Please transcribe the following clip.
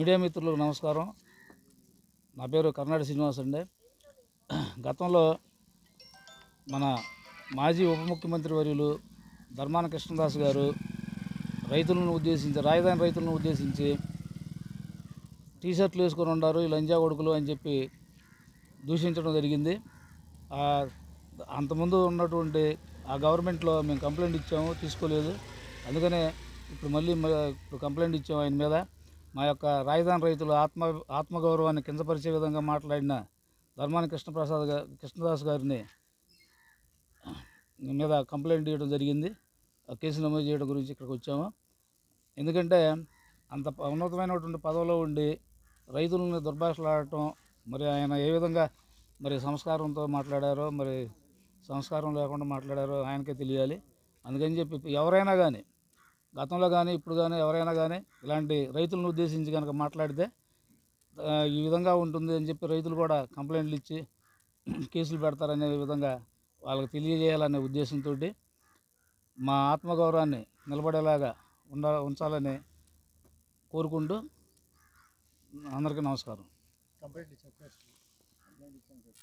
Media మిత్రులకు నమస్కారం. నా పేరు కర్నాటి శ్రీనివాస్ అండి. గతంలో మన మాజీ ఉప ముఖ్యమంత్రి వర్యులు ధర్మాన కృష్ణదాస్ గారు రాజధాని రైతులను ఉద్దేశించి టీషర్ట్లు వేసుకొని ఉన్నారు ఈ లంజా కొడుకులు అని చెప్పి దూషించడం జరిగింది. అంతకుముందు ఉన్నటువంటి ఆ గవర్నమెంట్లో మేము కంప్లైంట్ ఇచ్చాము, తీసుకోలేదు. అందుకనే ఇప్పుడు కంప్లైంట్ ఇచ్చాము ఆయన మీద. మా యొక్క రాజధాని రైతుల ఆత్మగౌరవాన్ని కించపరిచే విధంగా మాట్లాడిన ధర్మాన కృష్ణదాస్ గారిని మీద కంప్లైంట్ ఇవ్వడం జరిగింది. ఆ కేసు నమోదు చేయడం గురించి ఇక్కడికి వచ్చాము. ఎందుకంటే అంత ఉన్నతమైనటువంటి పదవిలో ఉండి రైతులని దుర్భాషలాడటం, మరి ఆయన ఏ విధంగా సంస్కారంతో మాట్లాడారో, సంస్కారం లేకుండా మాట్లాడారో ఆయనకే తెలియాలి. అందుకని చెప్పి ఎవరైనా కానీ, గతంలో కానీ ఇప్పుడు కానీ ఎవరైనా కానీ ఇలాంటి రైతులను ఉద్దేశించి కనుక మాట్లాడితే ఈ విధంగా ఉంటుంది అని చెప్పి రైతులు కూడా కంప్లైంట్లు ఇచ్చి కేసులు పెడతారనే విధంగా వాళ్ళకి తెలియజేయాలనే ఉద్దేశంతో మా ఆత్మగౌరవాన్ని నిలబడేలాగా ఉంచాలని కోరుకుంటూ అందరికీ నమస్కారం.